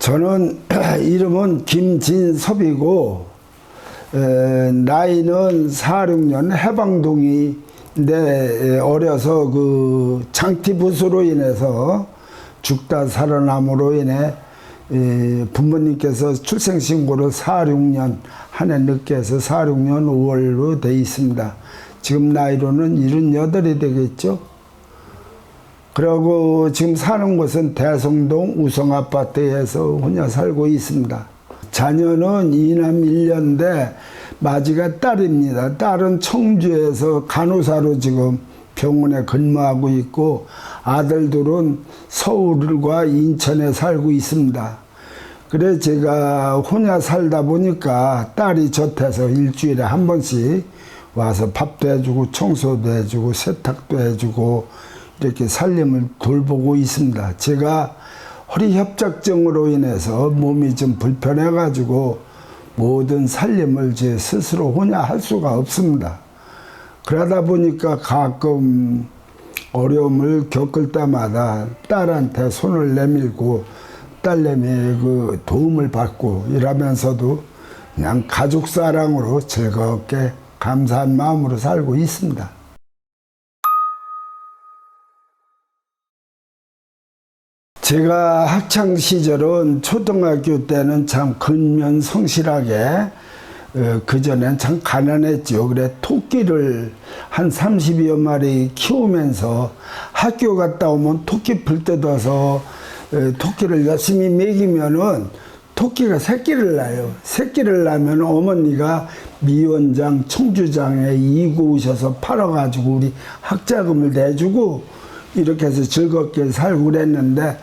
저는 이름은 김진섭이고 나이는 46년 해방동인데 어려서 그 장티붓으로 인해서 죽다 살아남으로 인해 부모님께서 출생신고를 46년 한 해 늦게 해서 46년 5월로 돼 있습니다. 지금 나이로는 78이 되겠죠. 그리고 지금 사는 곳은 대성동 우성아파트에서 혼자 살고 있습니다. 자녀는 2남 1년대 마지가 딸입니다. 딸은 청주에서 간호사로 지금 병원에 근무하고 있고 아들들은 서울과 인천에 살고 있습니다. 그래 제가 혼자 살다 보니까 딸이 젖해서 일주일에 한 번씩 와서 밥도 해주고 청소도 해주고 세탁도 해주고 이렇게 살림을 돌보고 있습니다. 제가 허리 협착증으로 인해서 몸이 좀 불편해 가지고 모든 살림을 제 스스로 혼자 할 수가 없습니다. 그러다 보니까 가끔 어려움을 겪을 때마다 딸한테 손을 내밀고 딸내미의 그 도움을 받고 이러면서도 그냥 가족 사랑으로 즐겁게 감사한 마음으로 살고 있습니다. 제가 학창 시절은 초등학교 때는 참 근면 성실하게 그전엔 참 가난했죠. 그래 토끼를 한 30여 마리 키우면서 학교 갔다 오면 토끼 풀 뜯어서 토끼를 열심히 먹이면은 토끼가 새끼를 낳아요. 새끼를 낳으면 어머니가 미원장, 청주장에 이고 오셔서 팔아가지고 우리 학자금을 내주고 이렇게 해서 즐겁게 살고 그랬는데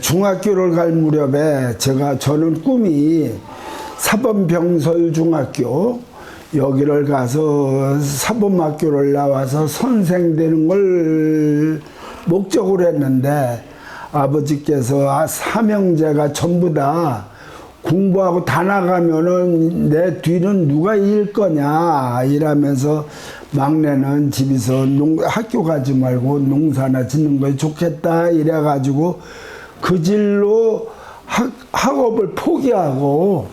중학교를 갈 무렵에 저는 꿈이 사범병설중학교 여기를 가서 사범학교를 나와서 선생 되는 걸 목적으로 했는데 아버지께서 삼형제가 전부 다 공부하고 다 나가면은 내 뒤는 누가 이을 거냐 이러면서 막내는 집에서 학교 가지 말고 농사나 짓는 거 좋겠다 이래가지고 그 질로 학업을 포기하고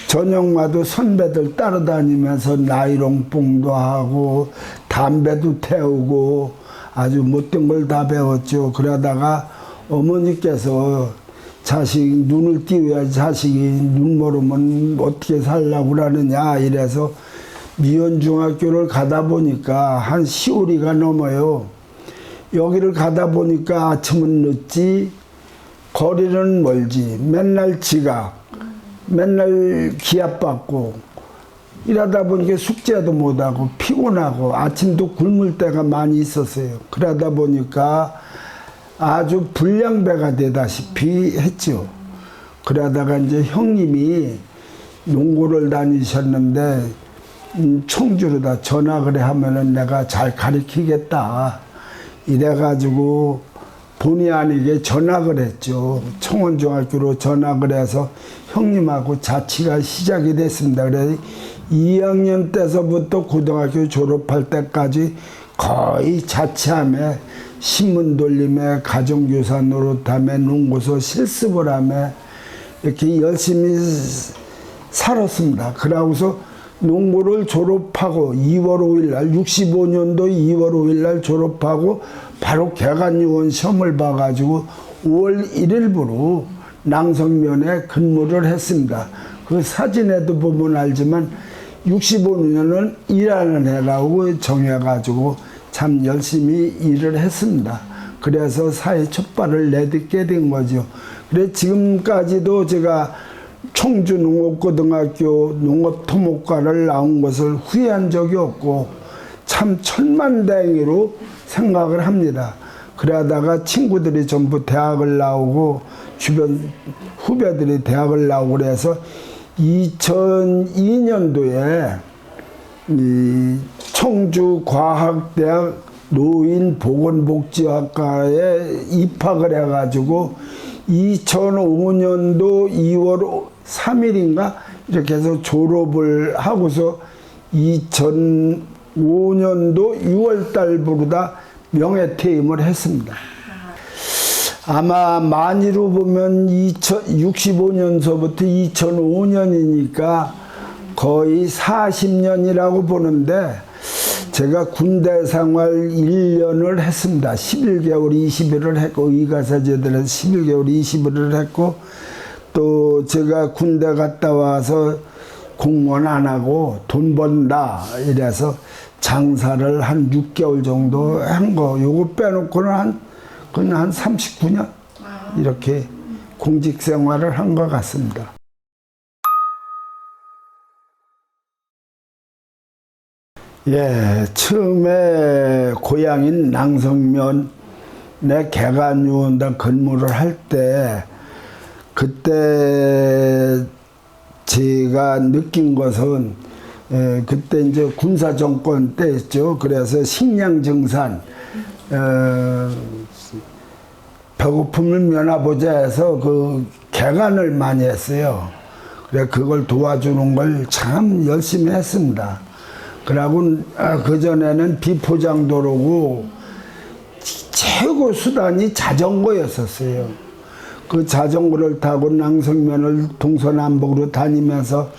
저녁마다 선배들 따라다니면서 나이롱뽕도 하고 담배도 태우고 아주 못된 걸 다 배웠죠. 그러다가 어머니께서 자식 눈을 띄워야지 자식이 눈 모르면 어떻게 살라고 그러느냐 이래서 미원중학교를 가다 보니까 한 10월이가 넘어요. 여기를 가다 보니까 아침은 늦지 거리는 멀지 맨날 지각 맨날 기합받고 이러다 보니까 숙제도 못하고 피곤하고 아침도 굶을 때가 많이 있었어요. 그러다 보니까 아주 불량배가 되다시피 했죠. 그러다가 이제 형님이 농고를 다니셨는데 청주로다 전학을 하면은 내가 잘 가르치겠다 이래가지고 본의 아니게 전학을 했죠. 청원중학교로 전학을 해서 형님하고 자취가 시작이 됐습니다. 그래서 2학년 때서부터 고등학교 졸업할 때까지 거의 자취하며 신문 돌림에 가정교사 노릇하며 농고서 실습을 하며 이렇게 열심히 살았습니다. 그러고서 농고를 졸업하고 2월 5일 날 65년도 2월 5일 날 졸업하고 바로 개간요원 시험을 봐가지고 5월 1일부로 낭성면에 근무를 했습니다. 그 사진에도 보면 알지만 65년은 일하는 해라고 정해가지고 참 열심히 일을 했습니다. 그래서 사회 첫 발을 내딛게 된 거죠. 그래 지금까지도 제가 청주 농업고등학교 농업토목과를 나온 것을 후회한 적이 없고 참 천만다행으로 생각을 합니다. 그러다가 친구들이 전부 대학을 나오고 주변 후배들이 대학을 나오고 그래서 2002년도에 이 청주과학대학 노인보건복지학과에 입학을 해가지고 2005년도 2월 3일인가 이렇게 해서 졸업을 하고서 2005년도 6월 달부로 다 명예퇴임을 했습니다. 아마 만이로 보면 65년서부터 2005년이니까 거의 40년이라고 보는데, 제가 군대 생활 1년을 했습니다. 11개월 20일을 했고, 의가사제들에서 11개월 20일을 했고, 또 제가 군대 갔다 와서 공무원 안 하고 돈 번다 이래서 장사를 한 6개월 정도 한 거, 요거 빼놓고는 그건 한 39년 이렇게 공직 생활을 한 것 같습니다. 예, 처음에 고향인 낭성면에 개간요원단 근무를 할 때, 그때 제가 느낀 것은, 그때 이제 군사정권 때였죠. 그래서 식량증산, 배고픔을 면하보자 해서 그 개간을 많이 했어요. 그래 그걸 도와주는 걸 참 열심히 했습니다. 그러고 그전에는 비포장도로고 최고 수단이 자전거였었어요. 그 자전거를 타고 낭성면을 동서남북으로 다니면서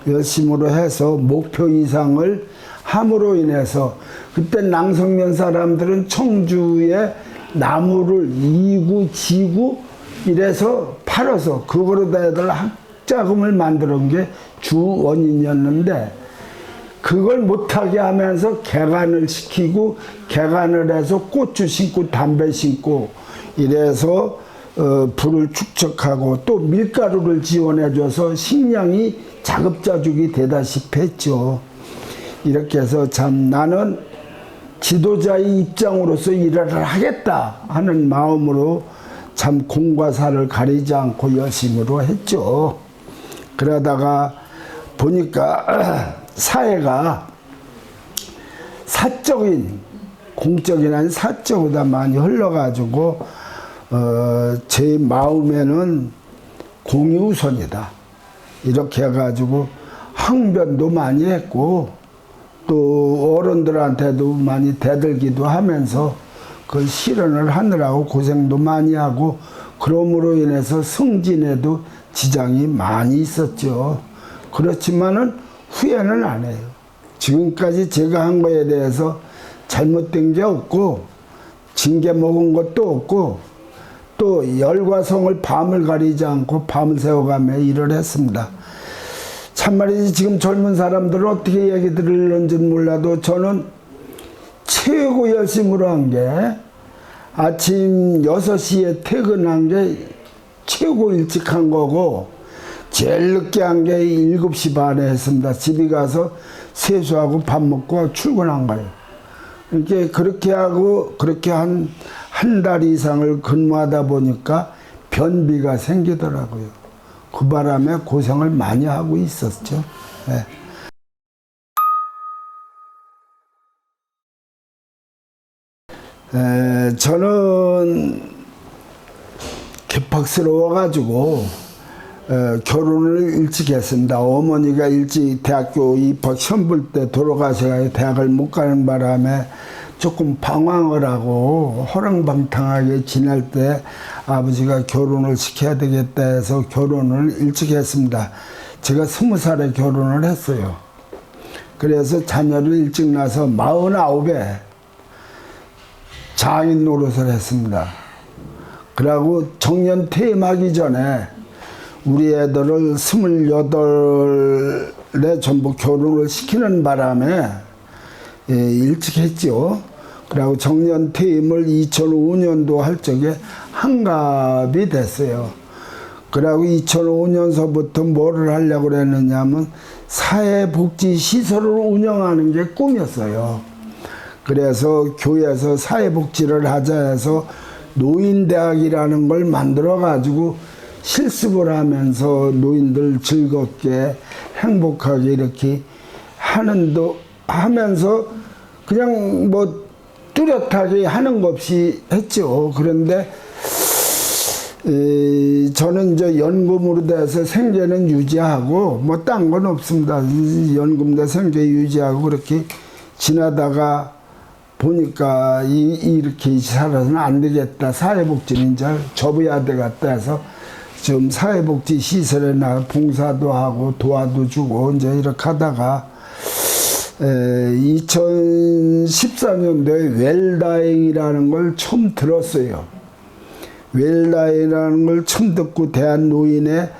열심으로 해서 목표 이상을 함으로 인해서, 그때 낭성면 사람들은 청주에 나무를 이구 지구 이래서 팔아서 그거로 다들 학자금을 만드는 게 주 원인이었는데, 그걸 못하게 하면서 개간을 시키고, 개간을 해서 고추 심고 담배 심고 이래서 불을 축적하고, 또 밀가루를 지원해줘서 식량이 자급자족이 되다시피 했죠. 이렇게 해서 참 나는 지도자의 입장으로서 일을 하겠다 하는 마음으로 참 공과 사를 가리지 않고 열심으로 했죠. 그러다가 보니까 사회가 사적인, 공적인 아닌 사적으로 많이 흘러가지고 제 마음에는 공이 우선이다 이렇게 해가지고 항변도 많이 했고, 또 어른들한테도 많이 대들기도 하면서 그걸 실현을 하느라고 고생도 많이 하고, 그러므로 인해서 승진에도 지장이 많이 있었죠. 그렇지만은 후회는 안 해요. 지금까지 제가 한 거에 대해서 잘못된 게 없고, 징계 먹은 것도 없고, 또 열과 성을 밤을 가리지 않고 밤을 새워가며 일을 했습니다. 참말이지 지금 젊은 사람들은 어떻게 얘기 들을는지는 몰라도 저는 최고 열심으로 한 게, 아침 6시에 퇴근한 게 최고 일찍 한 거고, 제일 늦게 한 게 7시 반에 했습니다. 집에 가서 세수하고 밥 먹고 출근한 거예요. 이렇게 그렇게 하고, 그렇게 한 달 이상을 근무하다 보니까 변비가 생기더라고요. 그 바람에 고생을 많이 하고 있었죠. 네. 저는 개팍스러워가지고 결혼을 일찍 했습니다. 어머니가 일찍 대학교 입학 시험 볼 때 돌아가셔서 대학을 못 가는 바람에 조금 방황을 하고 허랑방탕하게 지낼 때 아버지가 결혼을 시켜야 되겠다 해서 결혼을 일찍 했습니다. 제가 20살에 결혼을 했어요. 그래서 자녀를 일찍 낳아서 49에 장인 노릇을 했습니다. 그러고 정년 퇴임하기 전에 우리 애들을 28에 전부 결혼을 시키는 바람에 일찍 했죠. 그리고 정년 퇴임을 2005년도 할 적에 한갑이 됐어요. 그리고 2005년서부터 뭐를 하려고 그랬느냐면 사회복지시설을 운영하는 게 꿈이었어요. 그래서 교회에서 사회복지를 하자 해서 노인대학이라는 걸 만들어가지고 실습을 하면서 노인들 즐겁게 행복하게 이렇게 하면서 그냥 뭐 뚜렷하게 하는 것 없이 했죠. 그런데 저는 이제 연금으로 돼서 생계는 유지하고 뭐 딴 건 없습니다. 연금 돼 생계 유지하고 그렇게 지나다가 보니까 이렇게 살아서는 안 되겠다. 사회복지는 이제 접어야 되겠다 해서 지금 사회복지 시설에 나 봉사도 하고 도와도 주고 이제 이렇게 하다가 2014년도에 웰다잉이라는 걸 처음 들었어요. 웰다잉이라는 걸 처음 듣고 대한노인회에서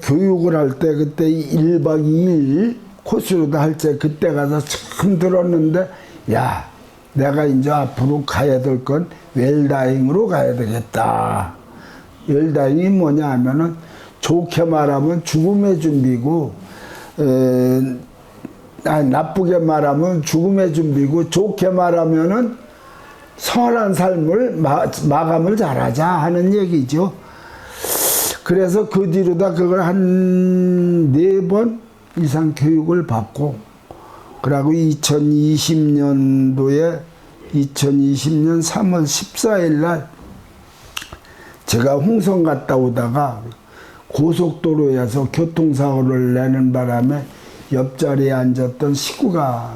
교육을 할 때 그때 1박 2일 코스로도 할 때 그때 가서 처음 들었는데 야, 내가 이제 앞으로 가야 될 건 웰다잉으로 가야 되겠다. 웰다잉이 뭐냐 하면은 좋게 말하면 죽음의 준비고 나쁘게 말하면 죽음의 준비고 좋게 말하면은 선한 삶을 마감을 잘하자 하는 얘기죠. 그래서 그 뒤로다 그걸 한 4번 이상 교육을 받고 그러고 2020년 3월 14일 날 제가 홍성 갔다 오다가 고속도로에서 교통사고를 내는 바람에 옆자리에 앉았던 식구가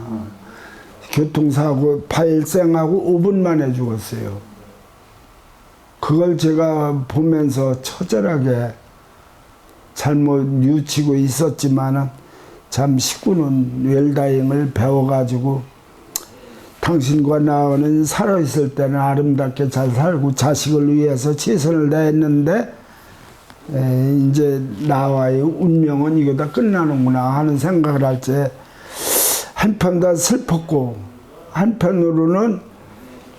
교통사고 발생하고 5분 만에 죽었어요. 그걸 제가 보면서 처절하게 잘못 뉘우치고 있었지만은 참 식구는 웰다잉을 배워가지고 당신과 나는 살아있을 때는 아름답게 잘 살고 자식을 위해서 최선을 다했는데 이제 나와의 운명은 이거다 끝나는구나 하는 생각을 할 때 한편 다 슬펐고 한편으로는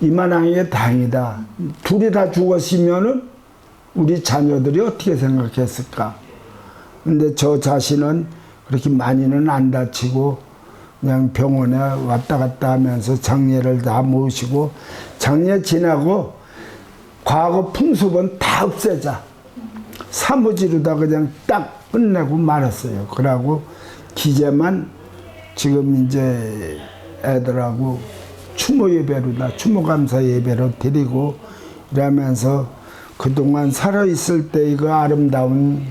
이만한 게 다행이다. 둘이 다 죽었으면은 우리 자녀들이 어떻게 생각했을까. 근데 저 자신은 그렇게 많이는 안 다치고 그냥 병원에 왔다 갔다 하면서 장례를 다 모시고 장례 지나고 과거 풍습은 다 없애자. 사무지로다 그냥 딱 끝내고 말았어요. 그러고 기재만 지금 이제 애들하고 추모 예배로다 추모 감사 예배로 드리고 이러면서 그동안 살아있을 때 그 아름다운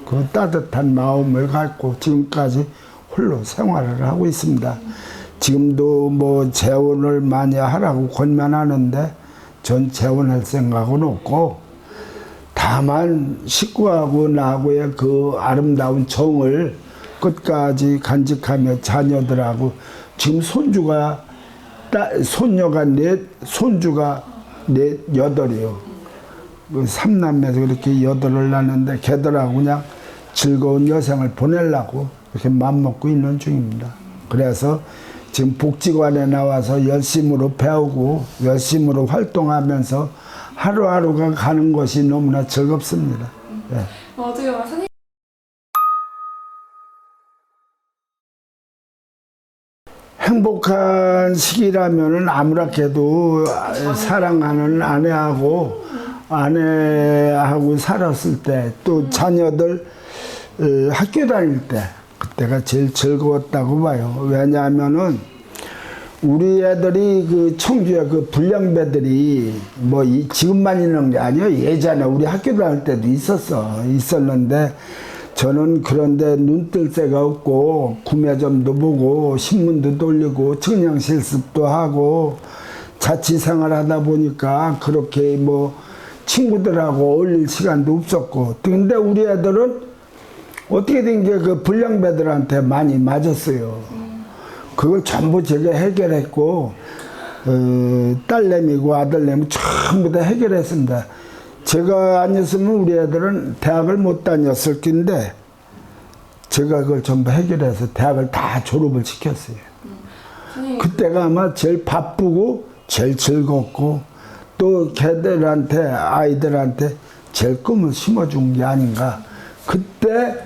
그 따뜻한 마음을 갖고 지금까지 홀로 생활을 하고 있습니다. 지금도 뭐 재혼을 많이 하라고 권면하는데 전 재혼할 생각은 없고 다만 식구하고 나하고의 그 아름다운 정을 끝까지 간직하며 자녀들하고 지금 손녀가 손주가 여덟이요. 그 삼남매에서 그렇게 8을 낳는데 걔들하고 그냥 즐거운 여생을 보내려고 이렇게 맘먹고 있는 중입니다. 그래서 지금 복지관에 나와서 열심으로 배우고 열심으로 활동하면서 하루하루가 가는 것이 너무나 즐겁습니다. 네. 어떻게 보면 선생님 행복한 시기라면은 아무렇게도 사랑하는 아내하고 살았을 때 또 자녀들 학교 다닐 때 그때가 제일 즐거웠다고 봐요. 왜냐하면은 우리 애들이 그 청주에 그 불량배들이 뭐 지금만 있는 게 아니에요. 예전에 우리 학교 다닐 때도 있었는데 저는 그런데 눈뜰 새가 없고 구매점도 보고 신문도 돌리고 청량 실습도 하고 자취생활 하다 보니까 그렇게 뭐 친구들하고 어울릴 시간도 없었고 근데 우리 애들은 어떻게 된 게 그 불량배들한테 많이 맞았어요. 그걸 전부 제가 해결했고 딸내미고 아들내미 전부 다 해결했습니다. 제가 아니었으면 우리 애들은 대학을 못 다녔을 텐데 제가 그걸 전부 해결해서 대학을 다 졸업을 시켰어요. 그때가 아마 제일 바쁘고 제일 즐겁고 또 아이들한테 제일 꿈을 심어준 게 아닌가. 그때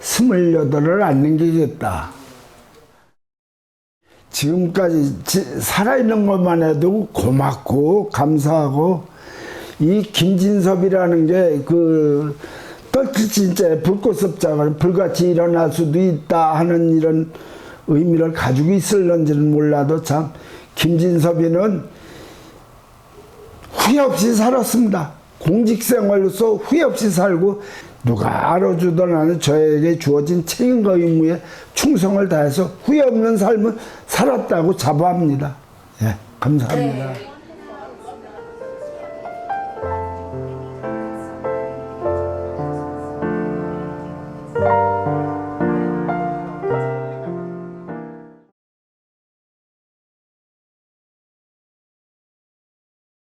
28을 안 넘기겠다. 지금까지 살아있는 것만 해도 고맙고 감사하고 이 김진섭이라는 게 그 떨치진짜의 불꽃섭작을 불같이 일어날 수도 있다 하는 이런 의미를 가지고 있을런지는 몰라도 참 김진섭이는 후회 없이 살았습니다. 공직생활로서 후회 없이 살고 누가 알아주든 안 저에게 주어진 책임과 의무에 충성을 다해서 후회 없는 삶을 살았다고 자부합니다. 예, 감사합니다. 네.